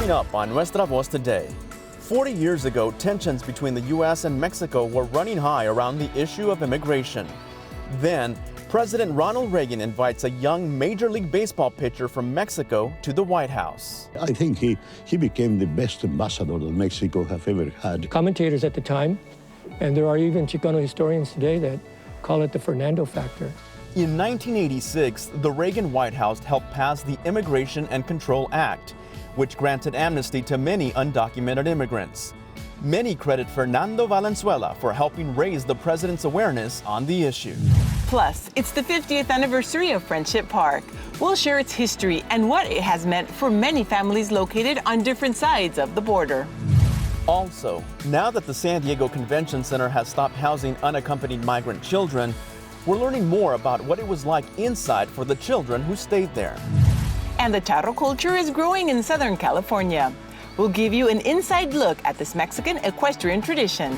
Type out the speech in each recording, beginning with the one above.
Coming up on Nuestra Voz Today. 40 years ago, tensions between the U.S. and Mexico were running high around the issue of immigration. Then, President Ronald Reagan invites a young Major League Baseball pitcher from Mexico to the White House. I think he became the best ambassador that Mexico have ever had. Commentators at the time, and there are even Chicano historians today that call it the Fernando factor. In 1986, the Reagan White House helped pass the Immigration and Control Act, which granted amnesty to many undocumented immigrants. Many credit Fernando Valenzuela for helping raise the president's awareness on the issue. Plus, it's the 50th anniversary of Friendship Park. We'll share its history and what it has meant for many families located on different sides of the border. Also, now that the San Diego Convention Center has stopped housing unaccompanied migrant children, we're learning more about what it was like inside for the children who stayed there. And the charro culture is growing in Southern California. We'll give you an inside look at this Mexican equestrian tradition.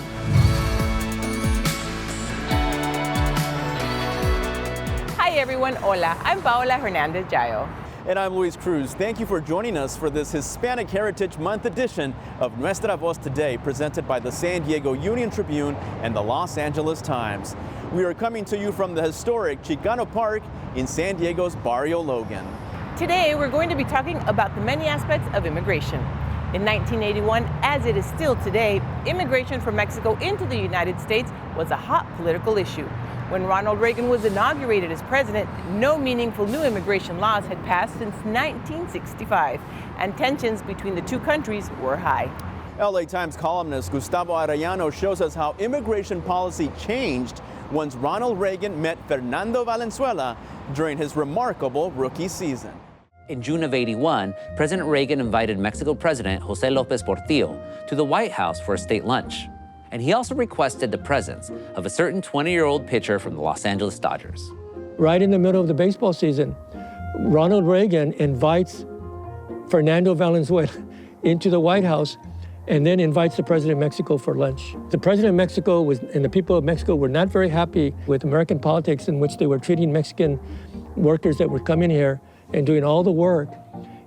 Hi everyone, hola. I'm Paola Hernández-Jiao. And I'm Cruz. Thank you for joining us for this Hispanic Heritage Month edition of Nuestra Voz Today, presented by the San Diego Union-Tribune and the Los Angeles Times. We are coming to you from the historic Chicano Park in San Diego's Barrio Logan. Today, we're going to be talking about the many aspects of immigration. In 1981, as it is still today, immigration from Mexico into the United States was a hot political issue. When Ronald Reagan was inaugurated as president, no meaningful new immigration laws had passed since 1965, and tensions between the two countries were high. LA Times columnist Gustavo Arellano shows us how immigration policy changed once Ronald Reagan met Fernando Valenzuela during his remarkable rookie season. In June of '81, President Reagan invited Mexico President José López Portillo to the White House for a state lunch. And he also requested the presence of a certain 20-year-old pitcher from the Los Angeles Dodgers. Right in the middle of the baseball season, Ronald Reagan invites Fernando Valenzuela into the White House and then invites the president of Mexico for lunch. The president of Mexico and the people of Mexico were not very happy with American politics in which they were treating Mexican workers that were coming here and doing all the work,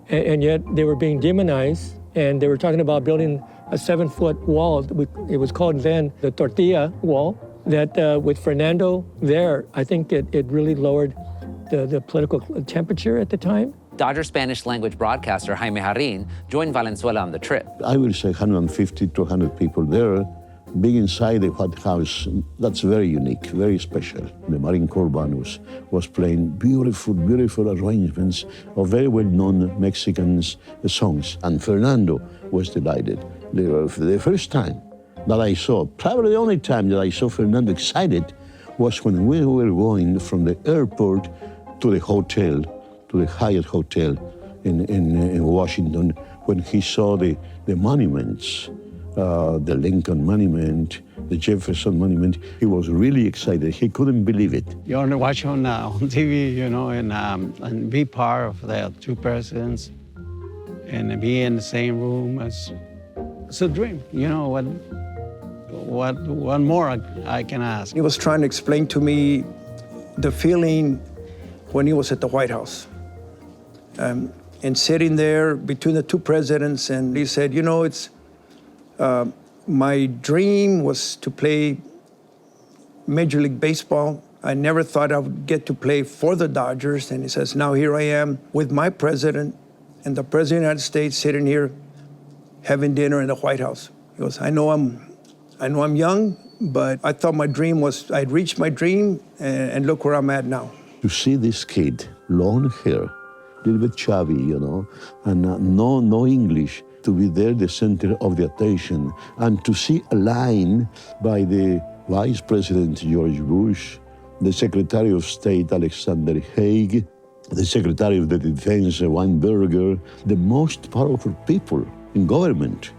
and yet they were being demonized, and they were talking about building a 7-foot wall. It was called then the Tortilla Wall, that with Fernando there, I think it really lowered the political temperature at the time. Dodger Spanish language broadcaster Jaime Jarrín joined Valenzuela on the trip. I will say 150 to 100 people there, being inside the White House. That's very unique, very special. The Marine Corps band was playing beautiful, beautiful arrangements of very well-known Mexican songs, and Fernando was delighted. The first time that I saw, probably the only time that I saw Fernando excited, was when we were going from the airport to the hotel, to the Hyatt Hotel in Washington, when he saw the monuments, the Lincoln Monument, the Jefferson Monument. He was really excited. He couldn't believe it. You want to watch on TV, you know, and be part of the two presidents and be in the same room. It's a dream. You know, what more I can ask? He was trying to explain to me the feeling when he was at the White House. And sitting there between the two presidents, and he said, you know, it's my dream was to play Major League Baseball. I never thought I would get to play for the Dodgers. And he says, now here I am with my president and the president of the United States sitting here having dinner in the White House. He goes, I know I'm young, but I thought my dream was, I'd reached my dream, and look where I'm at now. To see this kid, long hair, a little bit chubby, you know, and no English, to be there, the center of the attention, and to see a line by the Vice President George Bush, the Secretary of State Alexander Haig, the Secretary of the Defense Weinberger, the most powerful people in government,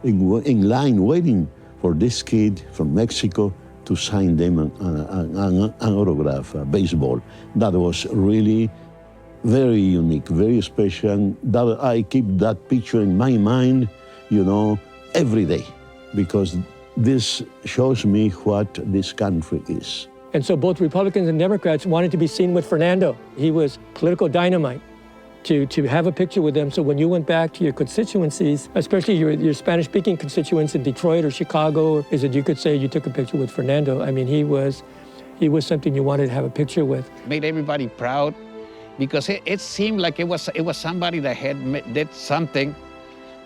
in line waiting for this kid from Mexico to sign them an autograph, baseball. That was really very unique, very special. That I keep that picture in my mind, you know, every day, because this shows me what this country is. And so both Republicans and Democrats wanted to be seen with Fernando. He was political dynamite. to have a picture with them. So when you went back to your constituencies, especially your Spanish-speaking constituents in Detroit or Chicago, is that you could say you took a picture with Fernando. I mean, he was something you wanted to have a picture with. Made everybody proud because it seemed like it was somebody that did something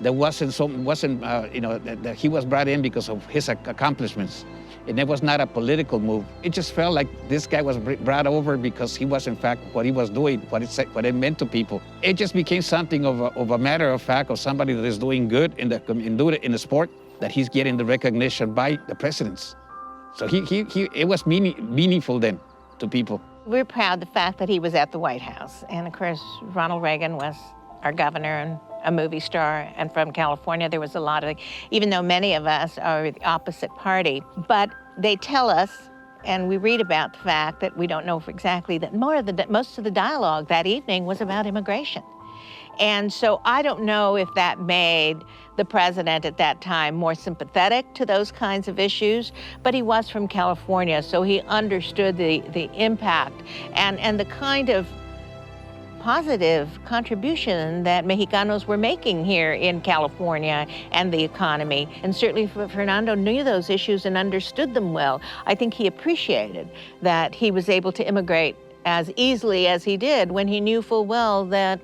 that that he was brought in because of his accomplishments. And it was not a political move. It just felt like this guy was brought over because he was, in fact, what he was doing, what it meant to people. It just became something of a matter of fact of somebody that is doing good in the sport, that he's getting the recognition by the presidents. So it was meaningful then to people. We're proud of the fact that he was at the White House. And of course, Ronald Reagan was our governor and a movie star, and from California there was a lot of, even though many of us are the opposite party, but they tell us, and we read about the fact that we don't know exactly that most of the dialogue that evening was about immigration. And so I don't know if that made the president at that time more sympathetic to those kinds of issues, but he was from California, so he understood the impact and the kind of positive contribution that Mexicanos were making here in California and the economy. And certainly Fernando knew those issues and understood them well. I think he appreciated that he was able to immigrate as easily as he did when he knew full well that,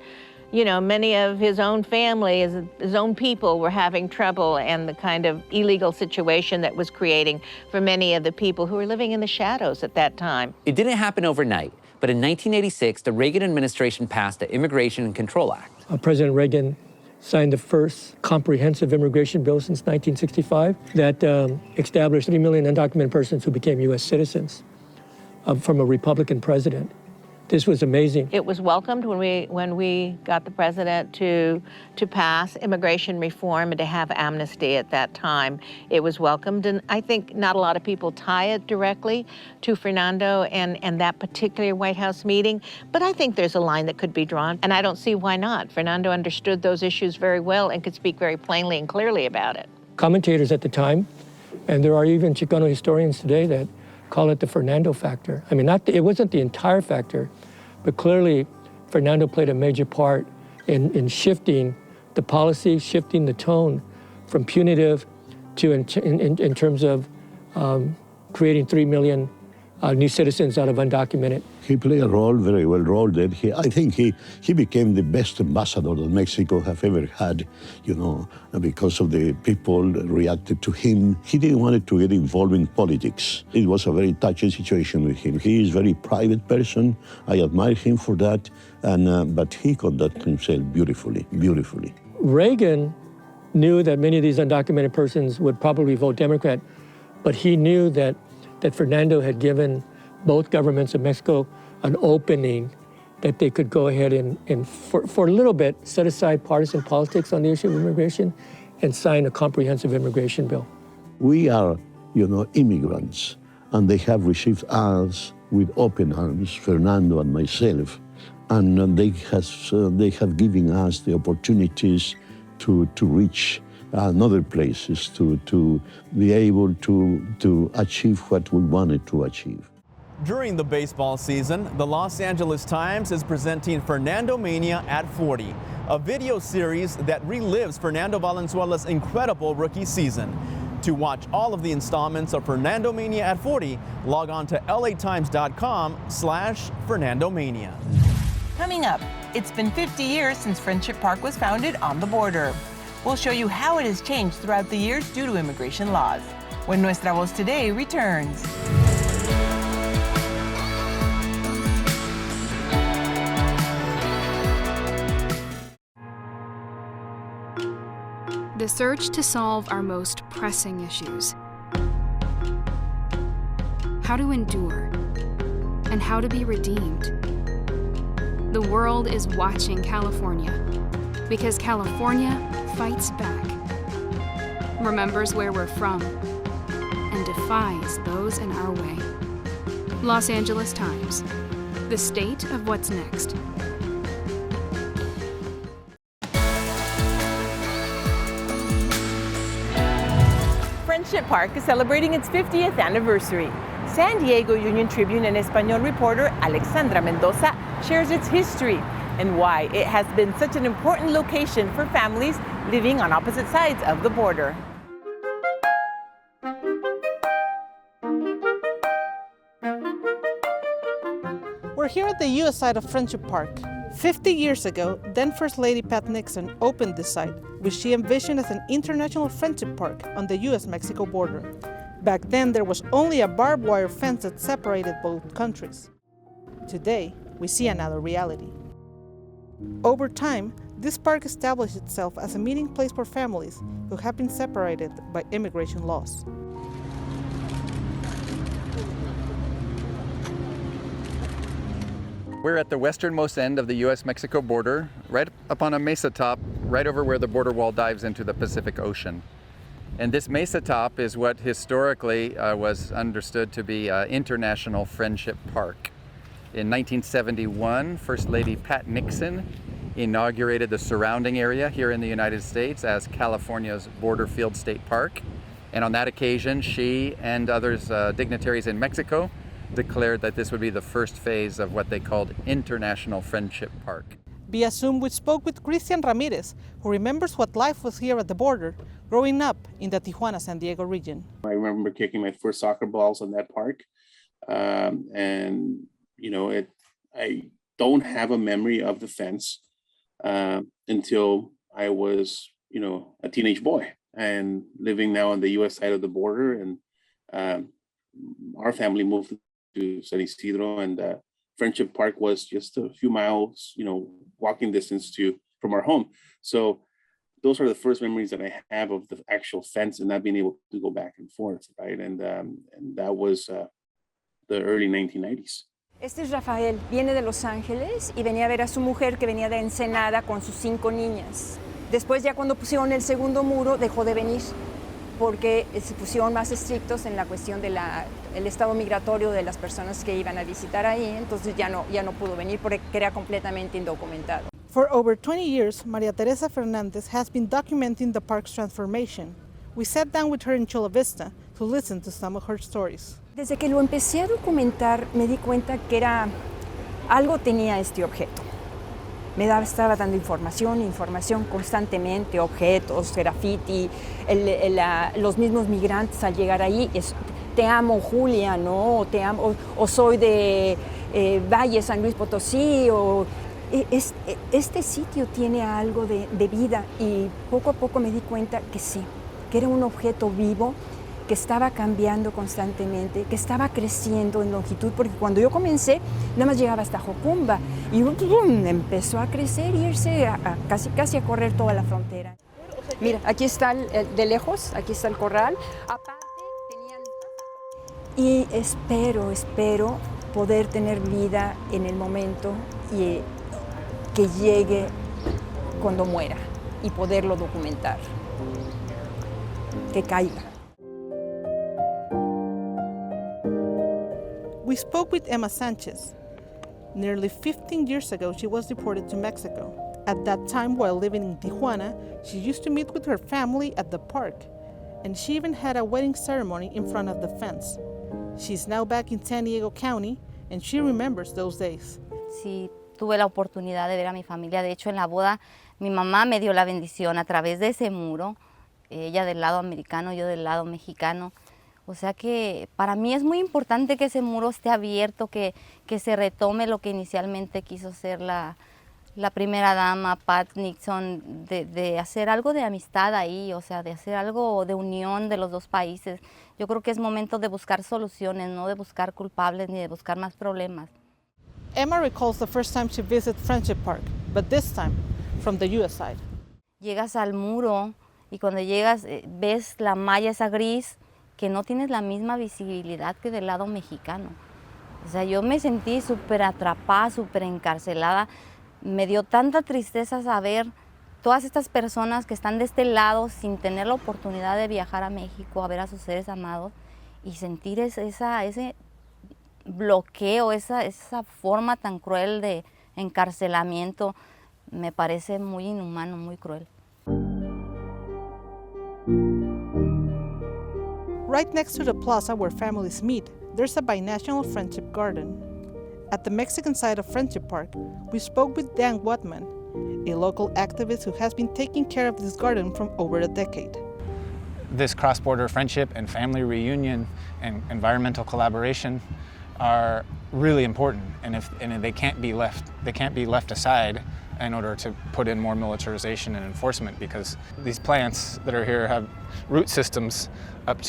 you know, many of his own family, his own people were having trouble, and the kind of illegal situation that was creating for many of the people who were living in the shadows at that time. It didn't happen overnight. But in 1986, the Reagan administration passed the Immigration and Control Act. President Reagan signed the first comprehensive immigration bill since 1965 that established 3 million undocumented persons who became U.S. citizens from a Republican president. This was amazing. It was welcomed when we got the president to pass immigration reform and to have amnesty at that time. It was welcomed, and I think not a lot of people tie it directly to Fernando and that particular White House meeting, but I think there's a line that could be drawn, and I don't see why not. Fernando understood those issues very well and could speak very plainly and clearly about it. Commentators at the time, and there are even Chicano historians today that call it the Fernando factor. I mean, it wasn't the entire factor, but clearly Fernando played a major part in shifting the policy, shifting the tone from punitive to in terms of creating 3 million new citizens out of undocumented. He played a role, very well role that I think he became the best ambassador that Mexico have ever had, you know, because of the people reacted to him. He didn't want to get involved in politics. It was a very touchy situation with him. He is a very private person. I admire him for that, but he conducted himself beautifully, beautifully. Reagan knew that many of these undocumented persons would probably vote Democrat, but he knew that Fernando had given both governments of Mexico an opening that they could go ahead and for a little bit, set aside partisan politics on the issue of immigration and sign a comprehensive immigration bill. We are, you know, immigrants, and they have received us with open arms, Fernando and myself, and they have given us the opportunities to reach other places, to be able to achieve what we wanted to achieve. During the baseball season, the Los Angeles Times is presenting Fernando Mania at 40, a video series that relives Fernando Valenzuela's incredible rookie season. To watch all of the installments of Fernando Mania at 40, log on to latimes.com/Fernando Mania. Coming up, it's been 50 years since Friendship Park was founded on the border. We'll show you how it has changed throughout the years due to immigration laws, when Nuestra Voz Today returns. The search to solve our most pressing issues. How to endure, and how to be redeemed. The world is watching California, because California fights back, remembers where we're from, and defies those in our way. Los Angeles Times, the state of what's next. Friendship Park is celebrating its 50th anniversary. San Diego Union-Tribune en Español reporter Alexandra Mendoza shares its history and why it has been such an important location for families living on opposite sides of the border. We're here at the U.S. side of Friendship Park. 50 years ago, then First Lady Pat Nixon opened this site, which she envisioned as an international friendship park on the U.S.-Mexico border. Back then, there was only a barbed wire fence that separated both countries. Today, we see another reality. Over time, this park established itself as a meeting place for families who have been separated by immigration laws. We're at the westernmost end of the U.S.-Mexico border, right up on a mesa top, right over where the border wall dives into the Pacific Ocean. And this mesa top is what historically was understood to be International Friendship Park. In 1971, First Lady Pat Nixon inaugurated the surrounding area here in the United States as California's Borderfield State Park. And on that occasion, she and others dignitaries in Mexico declared that this would be the first phase of what they called International Friendship Park. Via Zoom, we spoke with Christian Ramirez, who remembers what life was here at the border, growing up in the Tijuana-San Diego region. I remember kicking my first soccer balls in that park. And, you know, I don't have a memory of the fence until I was, you know, a teenage boy and living now on the U.S. side of the border. And our family moved to San Isidro, and Friendship Park was just a few miles, you know, walking distance from our home. So those are the first memories that I have of the actual fence and not being able to go back and forth, right? And that was the early 1990s. Este es Rafael, viene de Los Ángeles y venía a ver a su mujer que venía de Ensenada con sus 5 niñas. Después ya cuando pusieron el segundo muro dejó de venir porque se pusieron más estrictos en la cuestión del estado migratorio de las personas que iban a visitar ahí, entonces ya no pudo venir porque era completamente indocumentado. For over 20 years, Maria Teresa Hernández has been documenting the park's transformation. We sat down with her in Chula Vista to listen to some of her stories. Desde que lo empecé a documentar me di cuenta que algo tenía este objeto. Estaba dando información constantemente, objetos, graffiti, los mismos migrantes al llegar ahí, te amo Julia, ¿no? Te amo, o soy de Valle, San Luis Potosí, este sitio tiene algo de vida y poco a poco me di cuenta que sí, que era un objeto vivo, que estaba cambiando constantemente, que estaba creciendo en longitud, porque cuando yo comencé, nada más llegaba hasta Jocumba y empezó a crecer y irse casi a correr toda la frontera. Mira, aquí está de lejos, aquí está el corral. Aparte y espero poder tener vida en el momento y que llegue cuando muera y poderlo documentar, que caiga. We spoke with Emma Sanchez. Nearly 15 years ago, she was deported to Mexico. At that time, while living in Tijuana, she used to meet with her family at the park, and she even had a wedding ceremony in front of the fence. She's now back in San Diego County, and she remembers those days. Sí, tuve la oportunidad de ver a mi familia. De hecho, en la boda, mi mamá me dio la bendición a través de ese muro, ella del lado americano, yo del lado mexicano. O sea que para mí es muy importante que ese muro esté abierto, que se retome lo que inicialmente quiso ser la primera dama, Pat Nixon, de hacer algo de amistad ahí, o sea, de hacer algo de unión de los dos países. Yo creo que es momento de buscar soluciones, no de buscar culpables ni de buscar más problemas. Emma recalls the first time she visited Friendship Park, but this time from the U.S. side. Llegas al muro y cuando llegas ves la malla esa gris, que no tienes la misma visibilidad que del lado mexicano. O sea, yo me sentí súper atrapada, súper encarcelada. Me dio tanta tristeza saber todas estas personas que están de este lado sin tener la oportunidad de viajar a México a ver a sus seres amados y sentir ese bloqueo, esa forma tan cruel de encarcelamiento, me parece muy inhumano, muy cruel. Right next to the plaza where families meet, there's a binational friendship garden. At the Mexican side of Friendship Park, we spoke with Dan Watman, a local activist who has been taking care of this garden for over a decade. This cross-border friendship and family reunion and environmental collaboration are really important, and they can't be left aside in order to put in more militarization and enforcement, because these plants that are here have root systems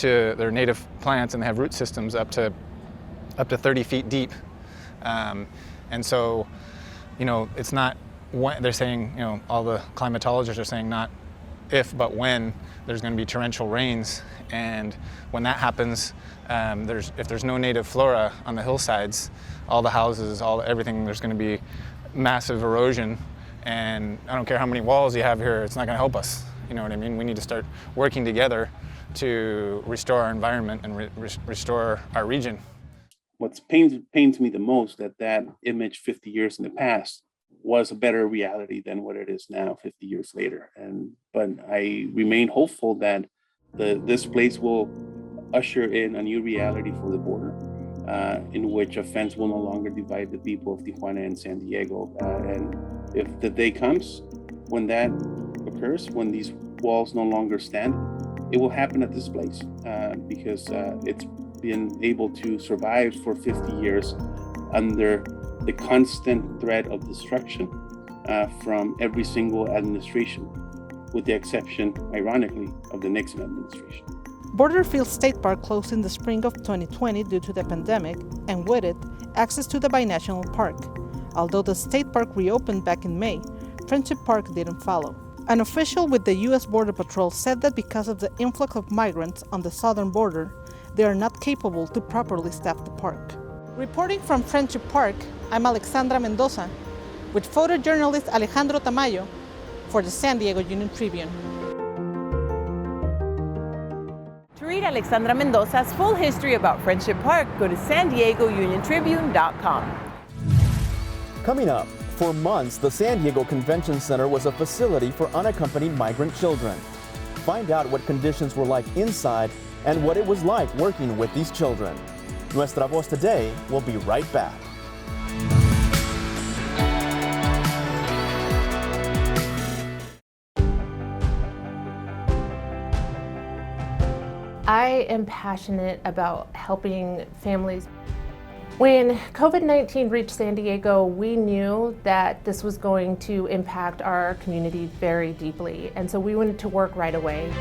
they're native plants, and they have root systems up to 30 feet deep. And so, it's not when they're saying, all the climatologists are saying not if, but when there's going to be torrential rains. And when that happens, if there's no native flora on the hillsides, all the houses, everything, there's going to be massive erosion. And I don't care how many walls you have here, it's not going to help us. You know what I mean? We need to start working together to restore our environment and restore our region. What pains me the most that image 50 years in the past was a better reality than what it is now 50 years later. But I remain hopeful that this place will usher in a new reality for the border, in which a fence will no longer divide the people of Tijuana and San Diego. And if the day comes when that occurs, when these walls no longer stand, it will happen at this place because it's been able to survive for 50 years under the constant threat of destruction from every single administration, with the exception, ironically, of the Nixon administration. Borderfield State Park closed in the spring of 2020 due to the pandemic, and with it, access to the binational park. Although the state park reopened back in May, Friendship Park didn't follow. An official with the U.S. Border Patrol said that because of the influx of migrants on the southern border, they are not capable to properly staff the park. Reporting from Friendship Park, I'm Alexandra Mendoza, with photojournalist Alejandro Tamayo for the San Diego Union-Tribune. To read Alexandra Mendoza's full history about Friendship Park, go to SanDiegoUnionTribune.com. Coming up, for months, the San Diego Convention Center was a facility for unaccompanied migrant children. Find out what conditions were like inside and what it was like working with these children. Nuestra Voz Today will be right back. I am passionate about helping families. When COVID-19 reached San Diego, we knew that this was going to impact our community very deeply, and so we wanted to work right away.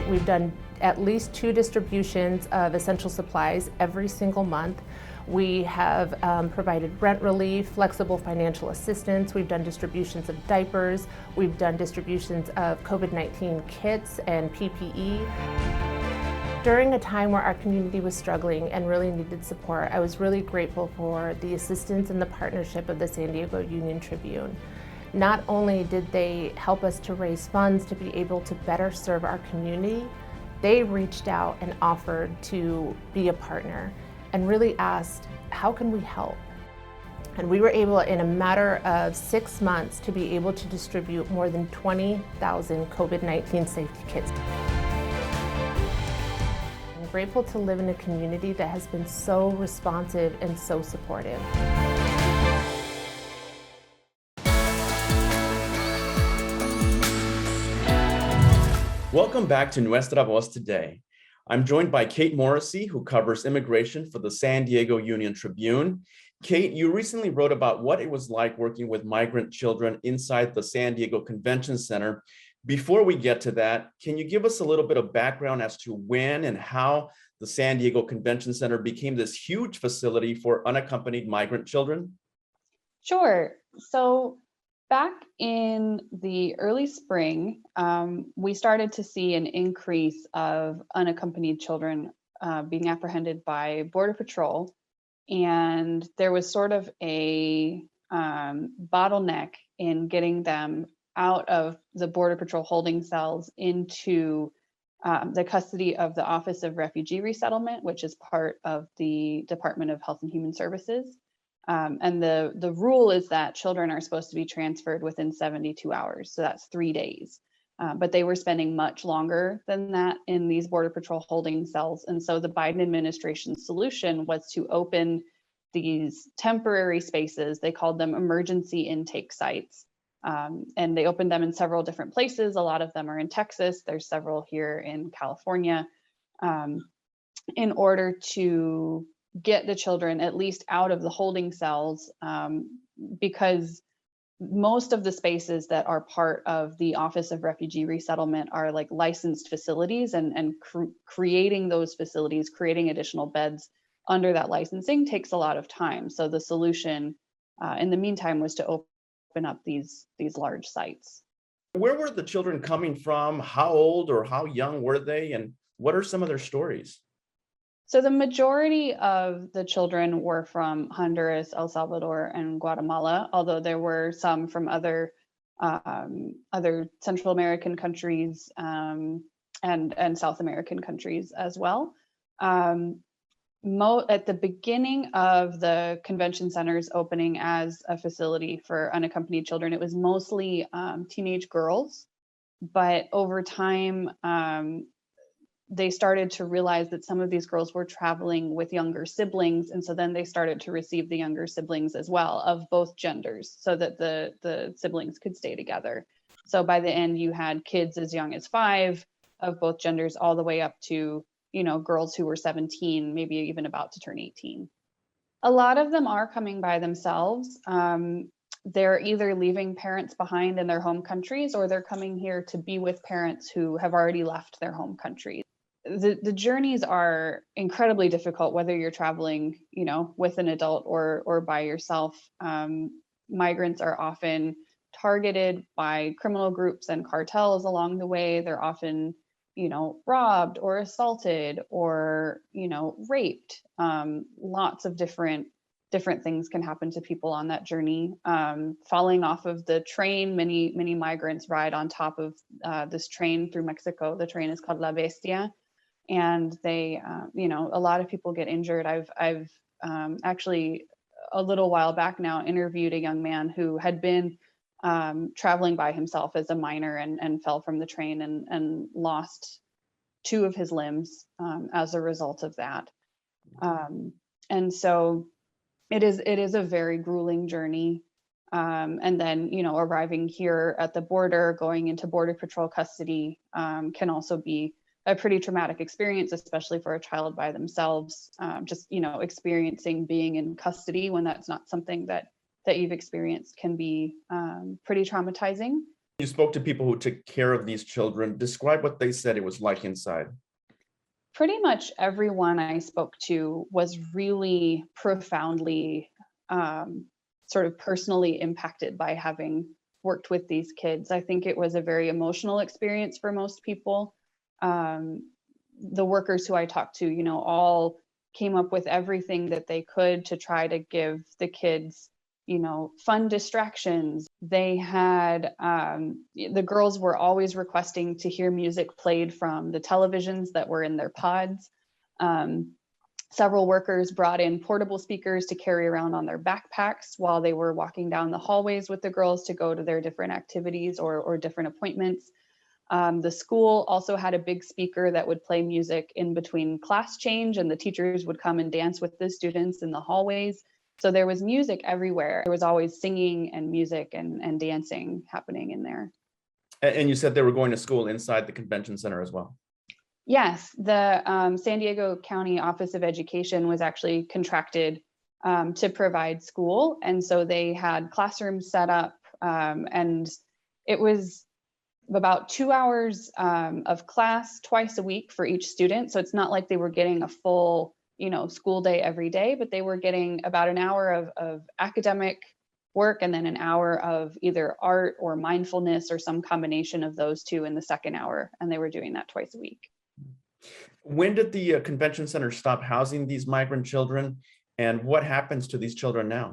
We've done at least 2 distributions of essential supplies every single month. We have provided rent relief, flexible financial assistance. We've done distributions of diapers. We've done distributions of COVID-19 kits and PPE. During a time where our community was struggling and really needed support, I was really grateful for the assistance and the partnership of the San Diego Union-Tribune. Not only did they help us to raise funds to be able to better serve our community, they reached out and offered to be a partner and really asked, how can we help? And we were able, in a matter of 6 months, to be able to distribute more than 20,000 COVID-19 safety kits. I'm grateful to live in a community that has been so responsive and so supportive. Welcome back to Nuestra Voz Today. I'm joined by Kate Morrissey, who covers immigration for the San Diego Union-Tribune. Kate, you recently wrote about what it was like working with migrant children inside the San Diego Convention Center. Before we get to that, can you give us a little bit of background as to when and how the San Diego Convention Center became this huge facility for unaccompanied migrant children? Sure. So back in the early spring, we started to see an increase of unaccompanied children being apprehended by Border Patrol. And there was sort of a bottleneck in getting them out of the Border Patrol holding cells into the custody of the Office of Refugee Resettlement, which is part of the Department of Health and Human Services. And the rule is that children are supposed to be transferred within 72 hours. So that's 3 days. But they were spending much longer than that in these Border Patrol holding cells. And so the Biden administration's solution was to open these temporary spaces. They called them emergency intake sites. And they opened them in several different places. A lot of them are in Texas. There's several here in California, in order to get the children at least out of the holding cells, because most of the spaces that are part of the Office of Refugee Resettlement are like licensed facilities, and creating those facilities, creating additional beds under that licensing takes a lot of time. So the solution in the meantime was to open up these large sites. Where were the children coming from? How old or how young were they? And what are some of their stories? So the majority of the children were from Honduras, El Salvador, and Guatemala, although there were some from other Central American countries and South American countries as well. At the beginning of the convention center's opening as a facility for unaccompanied children, it was mostly teenage girls, but over time, they started to realize that some of these girls were traveling with younger siblings. And so then they started to receive the younger siblings as well, of both genders, so that the siblings could stay together. So by the end, you had kids as young as 5 of both genders, all the way up to, girls who were 17, maybe even about to turn 18. A lot of them are coming by themselves. They're either leaving parents behind in their home countries, or they're coming here to be with parents who have already left their home countries. The journeys are incredibly difficult, whether you're traveling, with an adult or by yourself. Migrants are often targeted by criminal groups and cartels along the way. They're often, robbed or assaulted or, raped. Lots of different things can happen to people on that journey. Falling off of the train, many migrants ride on top of this train through Mexico. The train is called La Bestia. And they, a lot of people get injured. I've actually, a little while back now, interviewed a young man who had been traveling by himself as a minor and fell from the train and lost 2 of his limbs as a result of that. And so it is a very grueling journey. And then, arriving here at the border, going into Border Patrol custody can also be a pretty traumatic experience, especially for a child by themselves. Just, experiencing being in custody when that's not something that you've experienced can be pretty traumatizing. You spoke to people who took care of these children. Describe what they said it was like inside. Pretty much everyone I spoke to was really profoundly sort of personally impacted by having worked with these kids. I think it was a very emotional experience for most people. The workers who I talked to, all came up with everything that they could to try to give the kids, fun distractions. They had, the girls were always requesting to hear music played from the televisions that were in their pods. Several workers brought in portable speakers to carry around on their backpacks while they were walking down the hallways with the girls to go to their different activities or different appointments. The school also had a big speaker that would play music in between class change, and the teachers would come and dance with the students in the hallways. So there was music everywhere. There was always singing and music and dancing happening in there. And you said they were going to school inside the convention center as well. Yes, the San Diego County Office of Education was actually contracted to provide school. And so they had classrooms set up, and it was about 2 hours of class twice a week for each student. So it's not like they were getting a full, school day every day, but they were getting about an hour of academic work and then an hour of either art or mindfulness or some combination of those two in the second hour. And they were doing that twice a week. When did the convention center stop housing these migrant children, and what happens to these children now?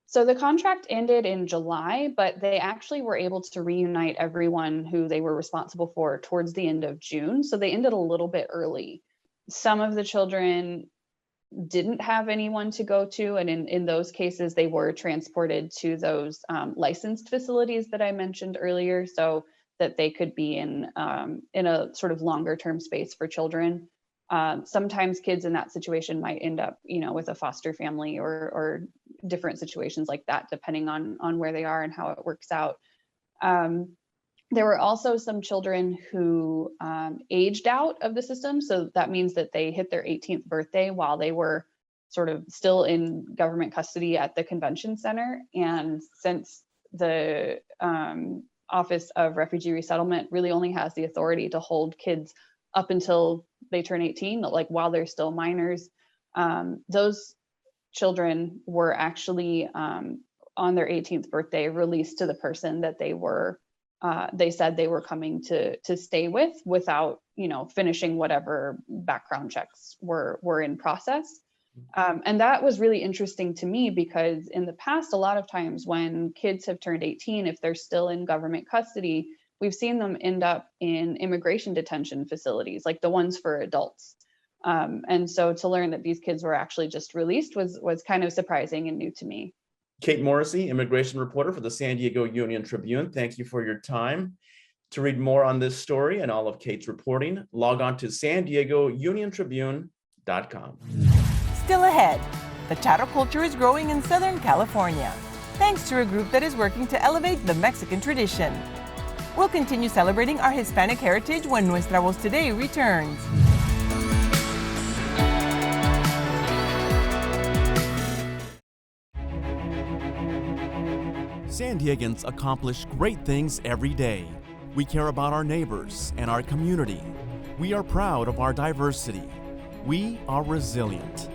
So the contract ended in July, but they actually were able to reunite everyone who they were responsible for towards the end of June. So they ended a little bit early. Some of the children didn't have anyone to go to, and in those cases, they were transported to those licensed facilities that I mentioned earlier, so that they could be in a sort of longer term space for children. Sometimes kids in that situation might end up, with a foster family or different situations like that, depending on where they are and how it works out. There were also some children who aged out of the system. So that means that they hit their 18th birthday while they were sort of still in government custody at the convention center. And since the Office of Refugee Resettlement really only has the authority to hold kids up until they turn 18, like while they're still minors, those children were actually on their 18th birthday released to the person that they said they were coming to stay with without, finishing whatever background checks were in process. And that was really interesting to me because in the past, a lot of times when kids have turned 18, if they're still in government custody, we've seen them end up in immigration detention facilities, like the ones for adults. And so to learn that these kids were actually just released was kind of surprising and new to me. Kate Morrissey, immigration reporter for the San Diego Union-Tribune, thank you for your time. To read more on this story and all of Kate's reporting, log on to SanDiegoUnionTribune.com. Still ahead, the charro culture is growing in Southern California, thanks to a group that is working to elevate the Mexican tradition. We'll continue celebrating our Hispanic heritage when Nuestra Voz Today returns. San Diegans accomplish great things every day. We care about our neighbors and our community. We are proud of our diversity. We are resilient.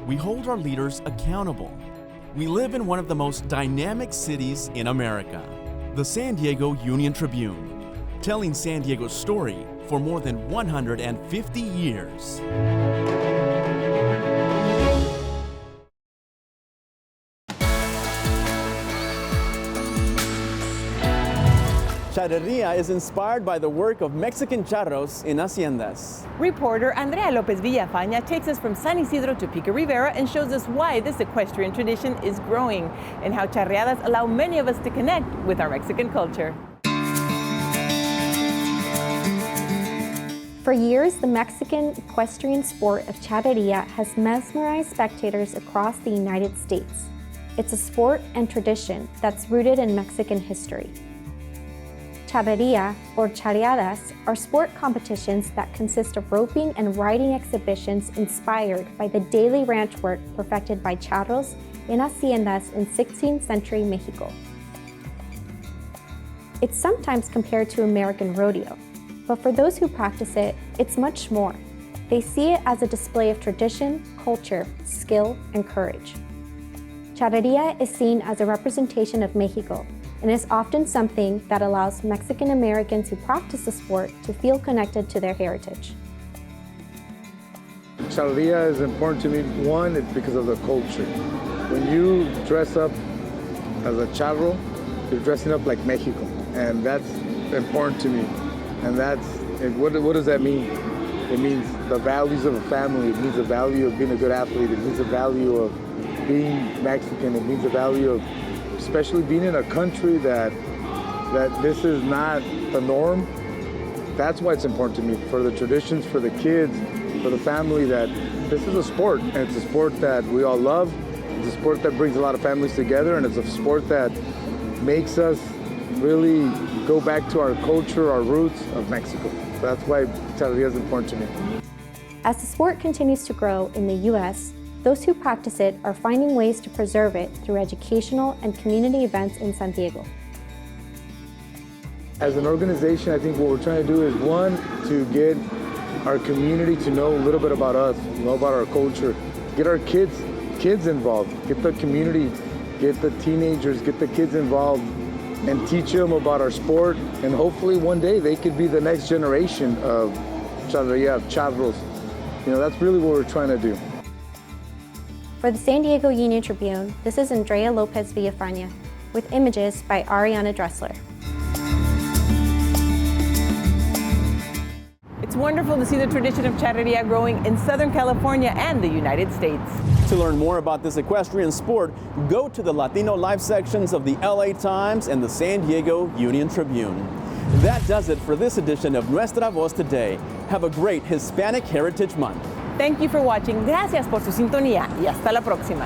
We hold our leaders accountable. We live in one of the most dynamic cities in America, the San Diego Union-Tribune, telling San Diego's story for more than 150 years. Charreria is inspired by the work of Mexican charros in haciendas. Reporter Andrea Lopez Villafaña takes us from San Isidro to Pico Rivera and shows us why this equestrian tradition is growing and how charreadas allow many of us to connect with our Mexican culture. For years, the Mexican equestrian sport of charreria has mesmerized spectators across the United States. It's a sport and tradition that's rooted in Mexican history. Charreria, or charreadas, are sport competitions that consist of roping and riding exhibitions inspired by the daily ranch work perfected by charros in haciendas in 16th century Mexico. It's sometimes compared to American rodeo, but for those who practice it, it's much more. They see it as a display of tradition, culture, skill, and courage. Charreria is seen as a representation of Mexico, and is often something that allows Mexican Americans who practice the sport to feel connected to their heritage. Charreria is important to me. One, it's because of the culture. When you dress up as a charro, you're dressing up like Mexico, and that's important to me. And what does that mean? It means the values of a family. It means the value of being a good athlete. It means the value of being Mexican. It means the value of especially being in a country that this is not the norm. That's why it's important to me, for the traditions, for the kids, for the family, that this is a sport, and it's a sport that we all love. It's a sport that brings a lot of families together, and it's a sport that makes us really go back to our culture, our roots of Mexico. So that's why charreria is important to me. As the sport continues to grow in the U.S., those who practice it are finding ways to preserve it through educational and community events in San Diego. As an organization, I think what we're trying to do is, one, to get our community to know a little bit about us, know about our culture, get our kids involved, get the community, get the teenagers, get the kids involved, and teach them about our sport. And hopefully one day they could be the next generation of charreria, of charros. That's really what we're trying to do. For the San Diego Union-Tribune, this is Andrea Lopez Villafaña, with images by Ariana Dressler. It's wonderful to see the tradition of charreria growing in Southern California and the United States. To learn more about this equestrian sport, go to the Latino live sections of the LA Times and the San Diego Union-Tribune. That does it for this edition of Nuestra Voz Today. Have a great Hispanic Heritage Month. Thank you for watching. Gracias por su sintonía y hasta la próxima.